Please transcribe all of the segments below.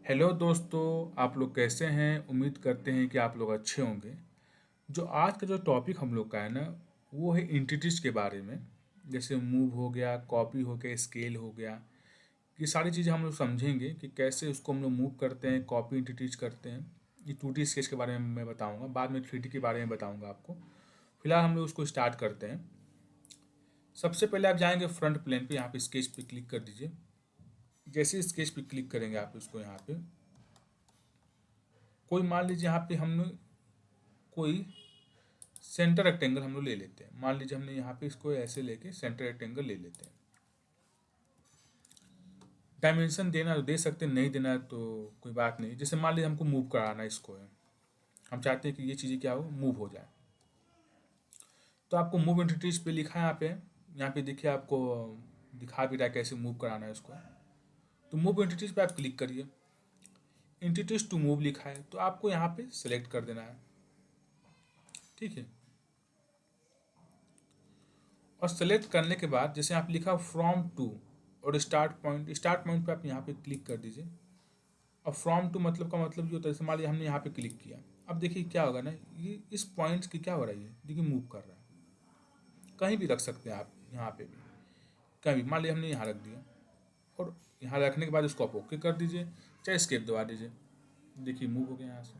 Hello दोस्तों, आप लोग कैसे हैं? उम्मीद करते हैं कि आप लोग अच्छे होंगे। जो आज का जो टॉपिक हम लोग का है ना, वो है एंटिटीज के बारे में। जैसे मूव हो गया, कॉपी हो गया, स्केल हो गया। ये सारी चीज़ें हम लोग समझेंगे कि कैसे उसको हम लोग मूव करते हैं, कॉपी एंटिटीज करते हैं। ये 2D स्केच के बारे में मैं बताऊंगा, बाद में 3D के बारे में बताऊंगा आपको। फिलहाल हम लोग उसको स्टार्ट करते हैं। सबसे पहले आप जाएंगे फ्रंट प्लेन पे, यहाँ पे स्केच पे क्लिक कर दीजिए। जैसे ही स्केच पे क्लिक करेंगे आप इसको यहाँ पे, कोई मान लीजिए यहाँ पे हमने कोई सेंटर रेक्टेंगल हम लोग ले लेते हैं। मान लीजिए हमने यहाँ पे इसको ऐसे लेके सेंटर रेक्टेंगल ले लेते हैं। डायमेंशन देना है तो दे सकते हैं, नहीं देना है तो कोई बात नहीं। जैसे मान लीजिए हमको मूव कराना है इसको है, हम चाहते हैं कि ये चीज़ें क्या हो, मूव हो जाए। तो आपको मूव एंटिटीज पे लिखा है यहाँ पे देखिए, आपको दिखा भी रहा है कैसे मूव कराना है इसको। तो मूव एंटिटीज पे आप क्लिक करिए। एंटिटीज टू मूव लिखा है तो आपको यहाँ पे सेलेक्ट कर देना है। ठीक है। और सेलेक्ट करने के बाद जैसे आप लिखा फ्रॉम टू और स्टार्ट पॉइंट पे आप यहाँ पे क्लिक कर दीजिए। और फ्रॉम टू मतलब का मतलब ये होता है, जैसे मान लीजिए हमने यहाँ पे क्लिक किया। अब देखिए क्या होगा ना, ये इस पॉइंट्स की क्या हो रहा है, देखिए मूव कर रहा है। कहीं भी रख सकते हैं आप, यहाँ पे भी कहीं भी। मान लीजिए हमने यहाँ रख दिया, और यहाँ रखने के बाद इसको आप ओके कर दीजिए, चाहे स्केप दबा दीजिए। देखिए मूव हो गया यहाँ से।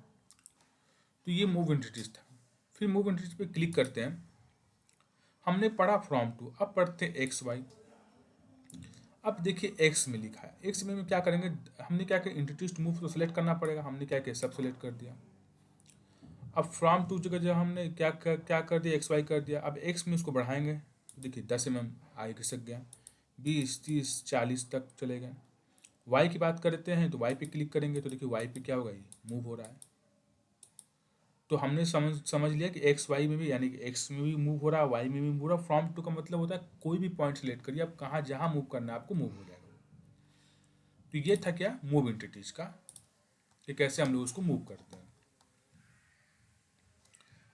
तो ये मूव एंटिटीज था। फिर मूव एंटिटीज पे क्लिक करते हैं। हमने पढ़ा फ्रॉम टू, अब पढ़ते हैं एक्स वाई। अब देखिए एक्स में लिखा है, एक्स में क्या करेंगे, हमने क्या किया, इंट्रोड्यूस टू मूव तो सेलेक्ट करना पड़ेगा। हमने क्या किया, सब सेलेक्ट कर दिया। अब फ्रॉम टू जगह जो हमने क्या कर दिया, एक्स वाई कर दिया। अब एक्स में इसको बढ़ाएंगे तो देखिए 10 mm आगे खिसक गया, 20, 30, 40 तक चले गए। वाई की बात करते हैं तो वाई पे क्लिक करेंगे तो देखिए वाई पे क्या होगा, ये मूव हो रहा है। तो हमने समझ लिया कि एक्स वाई में भी, यानी कि एक्स में भी मूव हो रहा है, वाई में भी मूव हो रहा है। फ्रॉम टू का मतलब होता है कोई भी पॉइंट सेलेक्ट करिए, अब कहाँ जहाँ मूव करना है आपको, मूव हो जाएगा। तो ये था क्या, मूव एंटिटीज का, कि कैसे हम लोग उसको मूव करते हैं।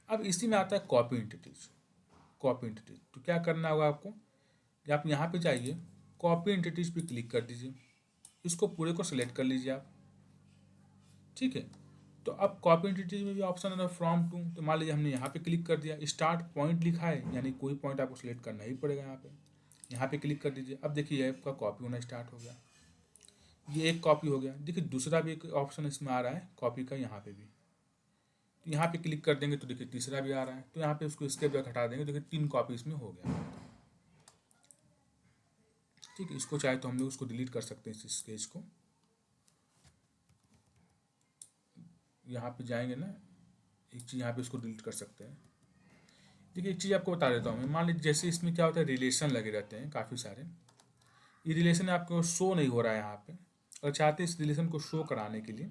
अब इसी में आता है कॉपी एंटिटीज। कॉपी एंटिटीज तो क्या करना होगा आपको, कि आप यहाँ पे जाइए, कॉपी एंटिटीज पे क्लिक कर दीजिए। इसको पूरे को सिलेक्ट कर लीजिए आप। ठीक है। तो अब कॉपी एंटिटीज में भी ऑप्शन है फ्रॉम टू। तो मान लीजिए हमने यहाँ पे क्लिक कर दिया, स्टार्ट पॉइंट लिखा है, यानी कोई पॉइंट आपको सिलेक्ट करना ही पड़ेगा। यहाँ पे क्लिक कर दीजिए। अब देखिए ये आपका कॉपी होना स्टार्ट हो गया। ये एक कॉपी हो गया। देखिए दूसरा भी एक ऑप्शन इसमें आ रहा है कॉपी का, यहाँ पे भी। तो यहाँ पे क्लिक कर देंगे तो देखिए तीसरा भी आ रहा है। तो यहाँ पे उसको इसके बाद हटा देंगे, देखिए 3 कॉपी इसमें हो गया। ठीक है। इसको चाहे तो हम लोग उसको डिलीट कर सकते हैं, इस स्केच को। यहाँ पे जाएंगे ना, एक चीज़ यहाँ पे इसको डिलीट कर सकते हैं। देखिए एक चीज़ आपको बता देता हूँ मैं। मान लीजिए जैसे इसमें क्या होता है, रिलेशन लगे रहते हैं काफ़ी सारे। ये रिलेशन आपको शो नहीं हो रहा है यहाँ पे, और चाहते हैं इस रिलेशन को शो कराने के लिए,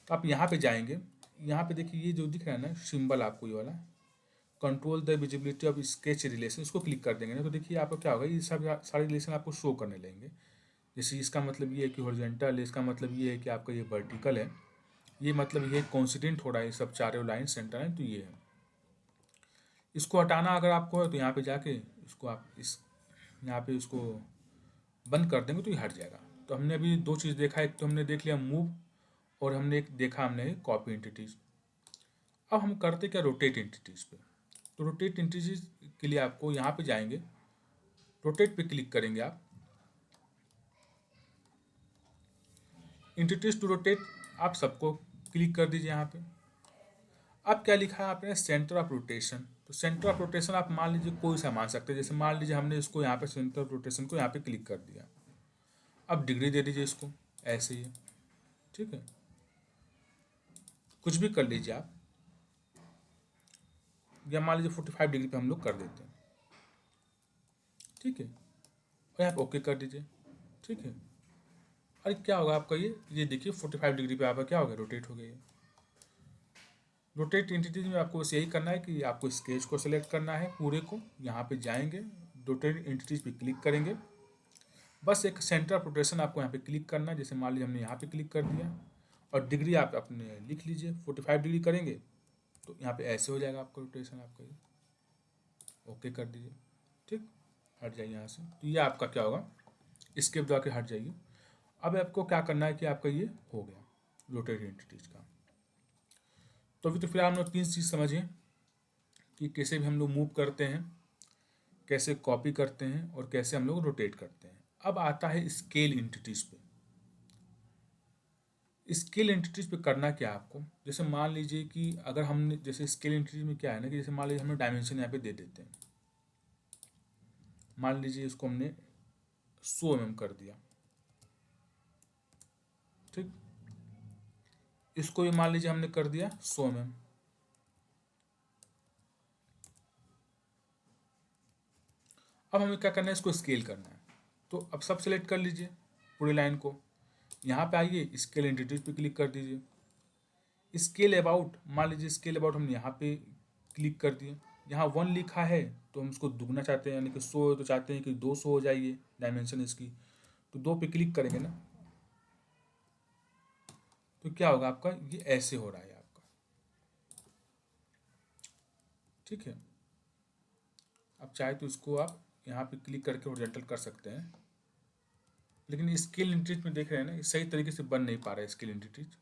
तो आप यहाँ पे जाएंगे। यहाँ पे देखिए ये जो दिख रहा है ना सिंबल, आपको ये वाला control the visibility of sketch relation, इसको क्लिक कर देंगे ना, तो देखिए आपको क्या होगा, ये सब सारे रिलेशन आपको शो करने लगेंगे। जैसे इसका मतलब ये है कि हॉरिजॉन्टल है, इसका मतलब ये है कि आपका ये वर्टिकल है, ये मतलब ये कॉन्सिडेंट हो रहा है, ये सब चारों लाइन सेंटर है, तो ये है। इसको हटाना अगर आपको है तो यहाँ पे जाके इसको आप इस यहाँ पे इसको बंद कर देंगे तो ये हट जाएगा। तो हमने अभी दो चीज़ देखा, एक तो हमने देख लिया मूव, और हमने एक देखा हमने कॉपी एंटिटीज। अब हम करते क्या, रोटेट एंटिटीज पे। तो रोटेट एंटिटीज के लिए आपको यहाँ पे जाएंगे, रोटेट पे क्लिक करेंगे आप। एंटिटीज टू रोटेट आप सबको क्लिक कर दीजिए यहाँ पे। अब क्या लिखा है आपने, सेंटर ऑफ रोटेशन। तो सेंटर ऑफ रोटेशन आप मान लीजिए कोई सा मान सकते हैं। जैसे मान लीजिए हमने इसको यहाँ पे सेंटर ऑफ रोटेशन को यहाँ पे क्लिक कर दिया। अब डिग्री दे दीजिए इसको, ऐसे ही। ठीक है। कुछ भी कर लीजिए आप, या मान लीजिए 45 डिग्री पे हम लोग कर देते हैं। ठीक है। और यहाँ पे ओके कर दीजिए। ठीक है। अरे क्या होगा आपका, ये देखिए 45 डिग्री पे आपका क्या हो गया, रोटेट हो गया ये। रोटेट एंटिटीज में आपको बस यही करना है कि आपको स्केच को सिलेक्ट करना है पूरे को, यहाँ पे जाएंगे, रोटेट एंटिटीज पे क्लिक करेंगे। बस एक सेंटर ऑफ रोटेशन आपको यहाँ पे क्लिक करना है। जैसे मान लीजिए हमने यहाँ पे क्लिक कर दिया, और डिग्री आप अपने लिख लीजिए, 45 डिग्री करेंगे तो यहाँ पे ऐसे हो जाएगा आपका रोटेशन आपका ये। ओके कर दीजिए। ठीक। हट जाइए यहाँ से। तो ये आपका क्या होगा, स्केप दबा के हट जाइए। अब आपको क्या करना है कि आपका ये हो गया रोटेटेड एंटिटीज का। तो अभी तो फिलहाल हम लोग 3 चीज़ समझे कि कैसे भी हम लोग मूव करते हैं, कैसे कॉपी करते हैं और कैसे हम लोग रोटेट करते हैं। अब आता है स्केल एंटिटीज पे। स्केल एंटिटीज पे करना क्या है आपको, जैसे मान लीजिए कि अगर हमने जैसे स्केल एंटिटीज में क्या है ना कि जैसे मान लीजिए हमने डायमेंशन यहाँ पे दे देते हैं, मान लीजिए इसको हमने 100 mm कर दिया, ठीक, इसको भी मान लीजिए हमने कर दिया 100 mm। अब हमें क्या करना है, इसको स्केल करना है। तो अब सब सेलेक्ट कर लीजिए पूरी लाइन को, यहाँ पे आइए स्केल एंटिटीज पे क्लिक कर दीजिए। स्केल अबाउट, मान लीजिए स्केल अबाउट हमने यहाँ पे क्लिक कर दिए, यहाँ 1 लिखा है तो हम इसको दुगना चाहते हैं, यानी कि 100 तो चाहते हैं कि 200 हो जाइए डायमेंशन इसकी, तो 2 पे क्लिक करेंगे ना, तो क्या होगा आपका, ये ऐसे हो रहा है आपका, ठीक है। अब चाहे तो इसको आप यहाँ पे क्लिक करके हॉरिजॉन्टल कर सकते हैं, लेकिन स्केल एंटिटीज में देख रहे हैं ना, सही तरीके से बन नहीं पा रहा है स्केल एंटिटीज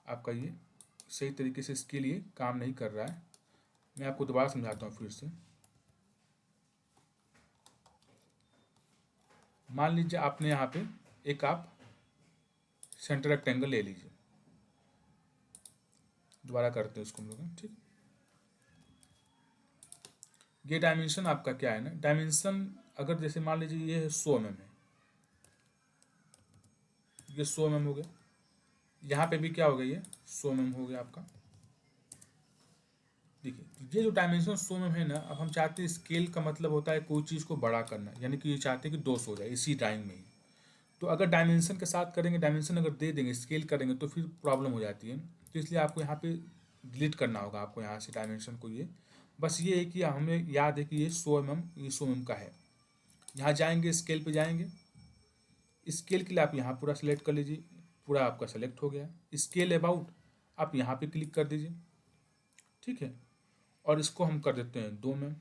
आपका, ये सही तरीके से इसके लिए काम नहीं कर रहा है। मैं आपको दोबारा समझाता हूँ फिर से। मान लीजिए आपने यहाँ पे एक आप सेंटर रेक्टेंगल ले लीजिए, दोबारा करते हैं इसको हम लोग, ठीक। ये डायमेंशन आपका क्या है ना, डायमेंशन अगर जैसे मान लीजिए ये 100 mm है, ये 100 mm हो गया, यहाँ पे भी क्या हो गया, ये 100 mm हो गया आपका। देखिए ये जो डायमेंशन 100 mm है ना, अब हम चाहते हैं स्केल का मतलब होता है कोई चीज़ को बड़ा करना, यानी कि ये चाहते हैं कि 200 हो जाए इसी ड्राइंग में ही। तो अगर डायमेंशन के साथ करेंगे, डायमेंशन अगर दे देंगे स्केल करेंगे तो फिर प्रॉब्लम हो जाती है। तो इसलिए आपको यहाँ पे डिलीट करना होगा, आपको यहाँ से डायमेंशन को, ये बस ये है कि हमें याद है कि ये 100 mm, ये 100 mm का है। यहाँ जाएंगे स्केल पे जाएंगे, स्केल के लिए आप यहाँ पूरा सेलेक्ट कर लीजिए, पूरा आपका सेलेक्ट हो गया। स्केल अबाउट आप यहाँ पे क्लिक कर दीजिए, ठीक है, और इसको हम कर देते हैं 2 mm,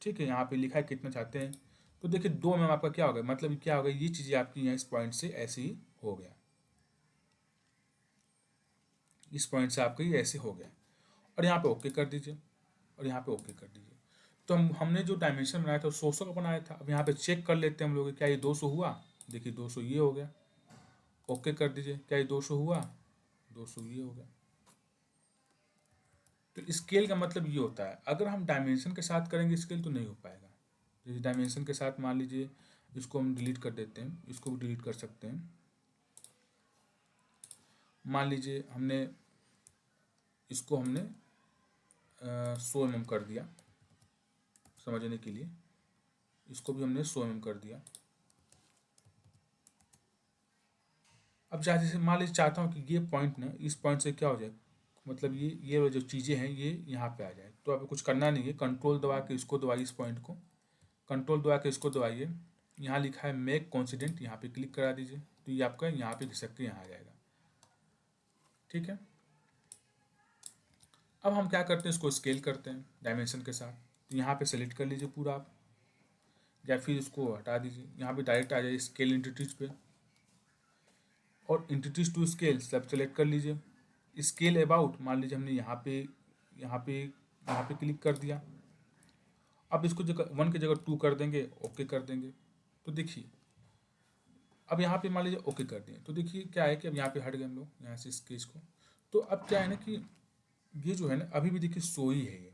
ठीक है। यहाँ पे लिखा है कितना चाहते हैं, तो देखिए 2 mm आपका क्या होगा, मतलब क्या होगा, ये चीज़ें आपकी यहाँ इस पॉइंट से ऐसे ही हो गया, इस पॉइंट से आपका ये ऐसे हो गया, और यहाँ पे ओके कर दीजिए, और यहाँ पे ओके कर दीजिए। तो हमने जो डायमेंशन बनाया था 100 का बनाया था। अब यहाँ पे चेक कर लेते हैं हम लोग, क्या ये 200 हुआ, देखिए 200 ये हो गया, ओके कर दीजिए, क्या ये 200 हुआ, 200 ये हो गया। तो स्केल का मतलब ये होता है, अगर हम डायमेंशन के साथ करेंगे स्केल तो नहीं हो पाएगा। जैसे डायमेंशन के साथ मान लीजिए इसको हम डिलीट कर देते हैं, इसको भी डिलीट कर सकते हैं। मान लीजिए हमने इसको हमने 100 mm कर दिया समझने के लिए, इसको भी हमने 100 mm कर दिया। अब जैसे मान लीजिए चाहता हूँ कि ये पॉइंट ना, इस पॉइंट से क्या हो जाए, मतलब ये जो चीज़ें हैं ये यहाँ पे आ जाए। तो अब कुछ करना नहीं है, कंट्रोल दबा के इसको दबाइए, इस पॉइंट को कंट्रोल दबा के इसको दबाइए, यहाँ लिखा है मेक कॉन्सिडेंट, यहाँ पे क्लिक करा दीजिए, तो ये आपका यहाँ पे घिसक के यहाँ आ जाएगा, ठीक है। अब हम क्या करते हैं, इसको स्केल करते हैं डायमेंशन के साथ। तो यहाँ पे सेलेक्ट कर लीजिए पूरा आप, या फिर इसको हटा दीजिए, यहाँ पे डायरेक्ट आ जाइए स्केल एंटिटीज पे, और एंटिटीज टू स्केल सब सेलेक्ट कर लीजिए। स्केल अबाउट मान लीजिए हमने यहाँ पे क्लिक कर दिया। अब इसको जगह 1 की जगह 2 कर देंगे, ओके कर देंगे। तो देखिए अब यहाँ पे मान लीजिए ओके कर दिए, तो देखिए क्या है कि अब यहाँ पे हट गए हम लोग यहाँ से स्केच को। तो अब क्या है ना कि ये जो है ना अभी भी देखिए सोई है, ये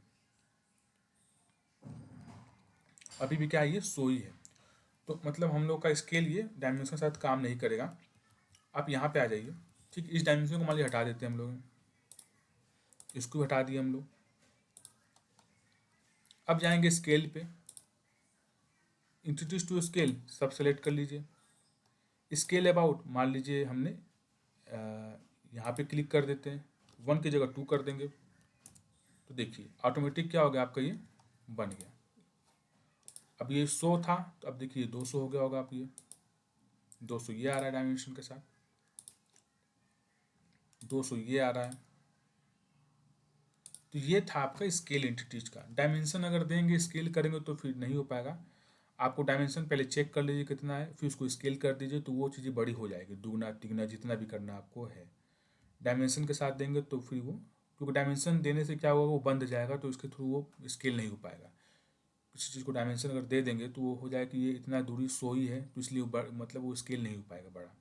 अभी भी क्या है, ये सोई है। तो मतलब हम लोग का स्केल ये डायमेंशन के साथ काम नहीं करेगा। आप यहाँ पे आ जाइए, ठीक, इस डायमेंशन को मान लीजिए हटा देते हैं हम लोग, इसको भी हटा दिए हम लोग। अब जाएंगे स्केल पे, इंट्रोड्यूस टू स्केल सब सेलेक्ट कर लीजिए। स्केल अबाउट मान लीजिए हमने यहाँ पे क्लिक कर देते हैं, 1 की जगह 2 कर देंगे। तो देखिए ऑटोमेटिक क्या हो गया आपका, ये बन गया। अब ये 100 था, तो अब देखिए 200 हो गया होगा। आप ये 200 ये आ रहा है डायमेंशन के साथ, 200 ये आ रहा है। तो ये था आपका स्केल एंटिटीज का। डायमेंशन अगर देंगे स्केल करेंगे तो फिर नहीं हो पाएगा। आपको डायमेंशन पहले चेक कर लीजिए कितना है, फिर उसको स्केल कर दीजिए तो वो चीज़ें बड़ी हो जाएगी, दुगना तिगना जितना भी करना आपको है। डायमेंशन के साथ देंगे तो फिर वो, क्योंकि डायमेंशन देने से क्या होगा, वो बंद जाएगा तो इसके थ्रू वो स्केल नहीं हो पाएगा। किसी चीज़ को डायमेंशन अगर दे देंगे तो वो हो जाएगा कि ये इतना दूरी सो ही है, तो इसलिए मतलब वो स्केल नहीं हो पाएगा बड़ा।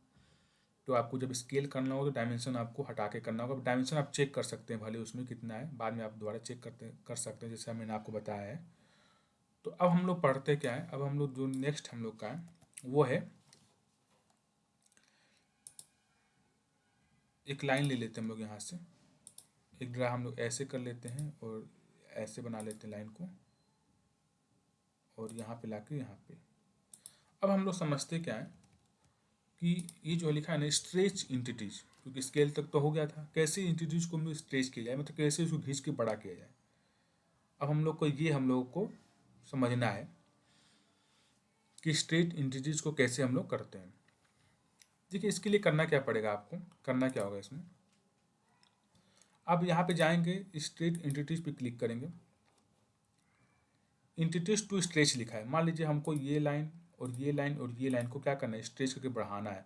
तो आपको जब स्केल करना हो तो डायमेंशन आपको हटा के करना होगा। डायमेंशन आप चेक कर सकते हैं भले उसमें कितना है, बाद में आप दोबारा चेक कर सकते हैं, जैसे मैंने आपको बताया है। तो अब हम लोग पढ़ते क्या है, अब हम लोग जो नेक्स्ट हम लोग का है वो है, एक लाइन ले लेते हैं हम लोग यहाँ से, एक ड्रा हम लोग ऐसे कर लेते हैं और ऐसे बना लेते हैं लाइन को, और यहाँ पे लाके यहाँ पे। अब हम लोग समझते क्या है कि ये जो लिखा है ना स्ट्रेच इंटिटीज, क्योंकि स्केल तक तो हो गया था, कैसे इंटिटीज को भी स्ट्रेच किया जाए, मतलब कैसे उसको खींच के बड़ा किया जाए। अब हम लोग को ये हम लोग को समझना है कि स्ट्रेट इंटिटीज को कैसे हम लोग करते हैं। देखिए इसके लिए करना क्या पड़ेगा, आपको करना क्या होगा इसमें, आप यहाँ पे जाएंगे स्ट्रेट इंटिटीज पे क्लिक करेंगे, इंटिटीज टू स्ट्रेच लिखा है, मान लीजिए हमको ये लाइन और ये लाइन और ये लाइन को क्या करना है, स्ट्रेच करके बढ़ाना है।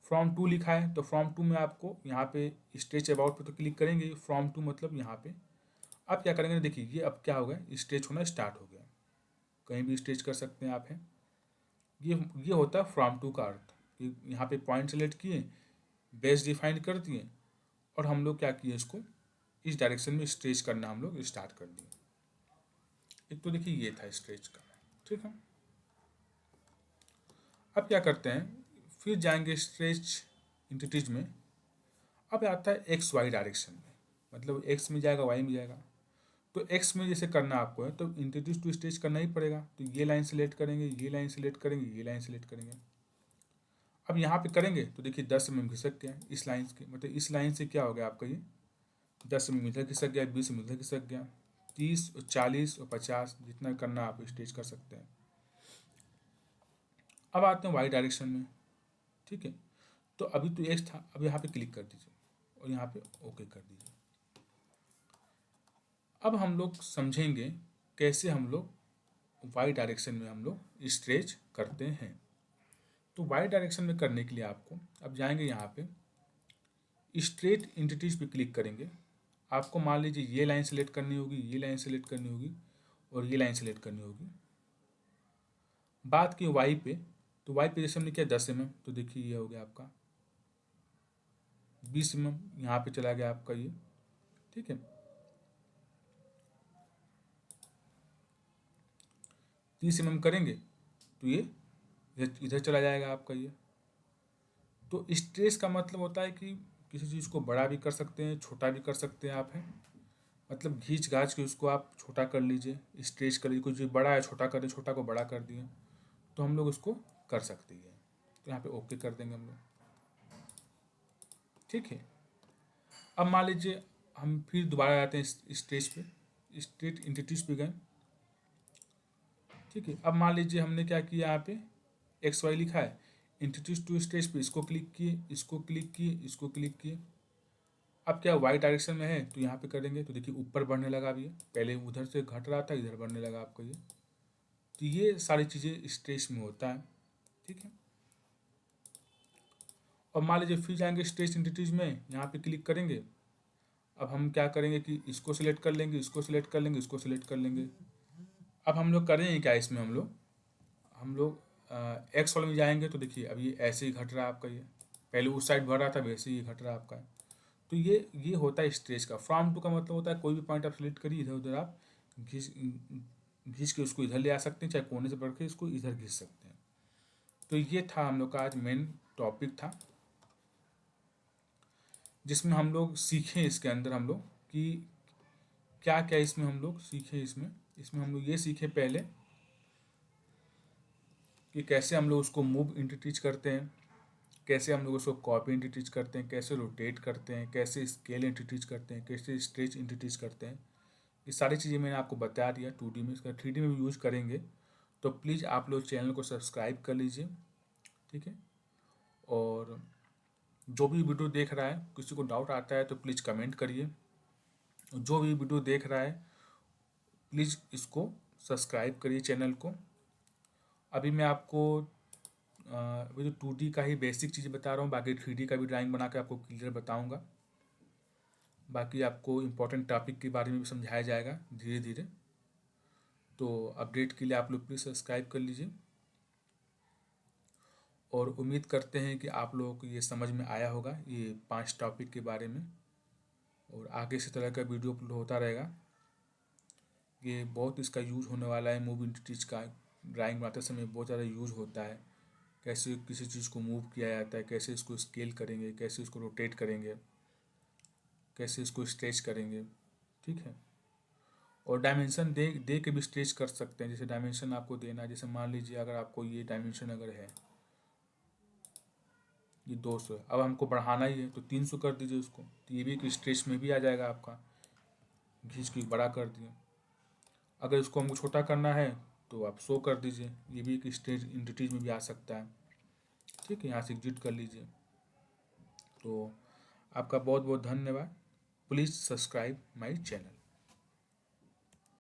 फ्रॉम टू लिखा है तो फ्रॉम टू में आपको यहाँ पे स्ट्रेच अबाउट पे तो क्लिक करेंगे, फ्रॉम टू मतलब यहाँ पे आप क्या करेंगे, देखिए ये अब क्या हो गया, स्ट्रेच होना स्टार्ट हो गया, कहीं भी स्ट्रेच कर सकते हैं आप हैं। ये होता है फ्रॉम टू का अर्थ, कि यहाँ पे पॉइंट सेलेक्ट किए, बेस डिफाइन कर दिए, और हम लोग क्या किए, इसको इस डायरेक्शन में स्ट्रेच करना हम लोग स्टार्ट कर दिए। एक तो देखिए ये था स्ट्रेच का, ठीक है। अब क्या करते हैं, फिर जाएंगे स्ट्रेच इंटिटीज में, अब आता है एक्स वाई डायरेक्शन में, मतलब एक्स में जाएगा वाई में जाएगा। तो एक्स में जैसे करना आपको है तो इंटिटीज टू स्ट्रेच करना ही पड़ेगा, तो ये लाइन सेलेक्ट करेंगे, ये लाइन सेलेक्ट करेंगे, ये लाइन सेलेक्ट करेंगे। अब यहाँ पे करेंगे तो देखिए 10 mm खिसक गया इस लाइन के, मतलब इस लाइन से क्या हो गया आपका, ये 10 mm इधर खिसक गया, 20 mm इधर खिसक गया, 30 और 40 और 50 जितना करना आप स्ट्रेच कर सकते हैं। अब आते हैं वाई डायरेक्शन में, ठीक है। तो अभी तो एक्स था, अब यहाँ पे क्लिक कर दीजिए और यहाँ पे ओके कर दीजिए। अब हम लोग समझेंगे कैसे हम लोग वाई डायरेक्शन में हम लोग स्ट्रेच करते हैं। तो वाई डायरेक्शन में करने के लिए आपको अब जाएंगे यहाँ पे स्ट्रेट इंटिटीज पे क्लिक करेंगे, आपको मान लीजिए ये लाइन सेलेक्ट करनी होगी, ये लाइन सेलेक्ट करनी होगी और ये लाइन सेलेक्ट करनी होगी। बात की वाई पे, तो वाई पे जैसे हमने किया 10 mm, तो देखिए ये हो गया आपका 20 mm, यहाँ पे चला गया आपका ये, ठीक है। 30 mm करेंगे तो ये इधर चला जाएगा आपका ये। तो स्ट्रेच का मतलब होता है कि किसी चीज़ को बड़ा भी कर सकते हैं, छोटा भी कर सकते हैं आप हैं, मतलब घींच घाच के उसको आप छोटा कर लीजिए, स्ट्रेच कर लीजिए, कुछ चीज़ बड़ा है छोटा कर दिए, छोटा को बड़ा कर दिए, तो हम लोग उसको कर सकते हैं। तो यहाँ पे ओके कर देंगे हम लोग, ठीक है। अब मान लीजिए हम फिर दोबारा आते हैं स्ट्रेच पे, स्ट्रेट इंटिटीज पे गए, ठीक है। अब मान लीजिए हमने क्या किया, यहाँ पे एक्स वाई लिखा है, इंटिटीज टू स्ट्रेच पे इसको क्लिक किए, इसको क्लिक किए, इसको क्लिक किए। अब क्या वाई डायरेक्शन में है तो यहाँ पे करेंगे तो देखिए ऊपर बढ़ने लगा, अभी पहले उधर से घट रहा था, इधर बढ़ने लगा आपका ये। तो ये सारी चीज़ें स्ट्रेच में होता है, ठीक है। और मान लीजिए फिर जाएंगे स्ट्रेच इंटिटीज में, यहाँ पे क्लिक करेंगे। अब हम क्या करेंगे कि इसको सिलेक्ट कर लेंगे, इसको सिलेक्ट कर लेंगे, इसको सिलेक्ट कर लेंगे। अब हम लोग करेंगे क्या इसमें, हम लोग एक्स वाले में जाएंगे तो देखिए अब ये ऐसे ही घट रहा है आपका ये, पहले उस साइड बढ़ रहा था वैसे ही घट रहा है आपका। तो ये होता है स्ट्रेच का। फ्रॉम टू का मतलब होता है कोई भी पॉइंट आप सेलेक्ट करिए, इधर उधर आप घिस घिस के उसको इधर ले आ सकते हैं, चाहे कोने से बढ़ के इसको इधर घिस सकते हैं। तो ये था हम लोग का आज मेन टॉपिक था, जिसमें हम लोग सीखें इसके अंदर हम लोग कि क्या क्या इसमें हम लोग सीखे। इसमें हम लोग ये सीखे पहले कि कैसे हम लोग उसको मूव इंटिटीज करते हैं, कैसे हम लोग उसको कॉपी इंटिटीज करते हैं, कैसे रोटेट करते हैं, कैसे स्केल इंटिटीज करते हैं, कैसे स्ट्रेच इंटिटीज करते हैं। ये सारी चीज़ें मैंने आपको बता दिया 2D में। इसका 3D में भी यूज़ करेंगे तो प्लीज़ आप लोग चैनल को सब्सक्राइब कर लीजिए, ठीक है। और जो भी वीडियो देख रहा है, किसी को डाउट आता है तो प्लीज़ कमेंट करिए। जो भी वीडियो देख रहा है प्लीज़ इसको सब्सक्राइब करिए चैनल को, अभी मैं आपको वो जो 2D का ही बेसिक चीज़ बता रहा हूँ, बाकी 3D का भी ड्राइंग बना के आपको क्लियर बताऊँगा। बाकी आपको इम्पोर्टेंट टॉपिक के बारे में भी समझाया जाएगा धीरे धीरे। तो अपडेट के लिए आप लोग प्लीज़ सब्सक्राइब कर लीजिए, और उम्मीद करते हैं कि आप लोगों को ये समझ में आया होगा ये 5 टॉपिक के बारे में, और आगे इसी तरह का वीडियो अपलोड होता रहेगा। ये बहुत इसका यूज़ होने वाला है, मूव एंटिटीज का ड्राइंग बनाते समय बहुत ज़्यादा यूज़ होता है। कैसे किसी चीज़ को मूव किया जाता है, कैसे इसको स्केल करेंगे, कैसे इसको रोटेट करेंगे, कैसे इसको स्ट्रेच करेंगे, ठीक है। और डायमेंशन दे दे के भी स्ट्रेच कर सकते हैं। जैसे डायमेंशन आपको देना है, जैसे मान लीजिए अगर आपको ये डायमेंशन अगर है ये 200 है, अब हमको बढ़ाना ही है तो 300 कर दीजिए उसको, तो ये भी एक स्ट्रेच में भी आ जाएगा आपका, खींच के बड़ा कर दिए। अगर इसको हमको छोटा करना है तो आप 100 कर दीजिए, ये भी एक स्ट्रेच एंटिटीज में भी आ सकता है, ठीक है। यहाँ से एग्जिट कर लीजिए। तो आपका बहुत बहुत धन्यवाद। Please subscribe my channel.